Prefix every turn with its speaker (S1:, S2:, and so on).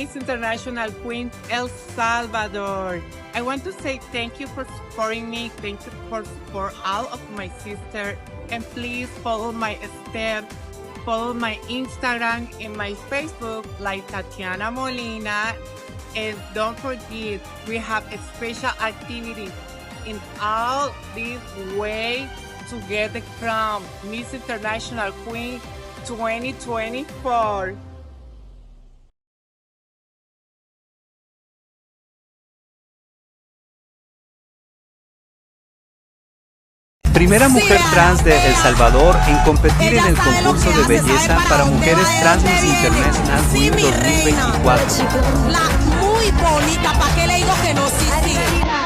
S1: Miss International Queen El Salvador. I want to say thank you for supporting me. Thank you for all of my sisters. And please follow my steps. Follow my Instagram and my Facebook like Tatiana Molina. And don't forget, we have a special activity in all this way to get the crown Miss International Queen 2024.
S2: Primera mujer trans de El Salvador en competir en el concurso de belleza para mujeres trans Miss International Queen 2024.
S3: La muy bonita, ¿para qué le digo que no? Sí, sí.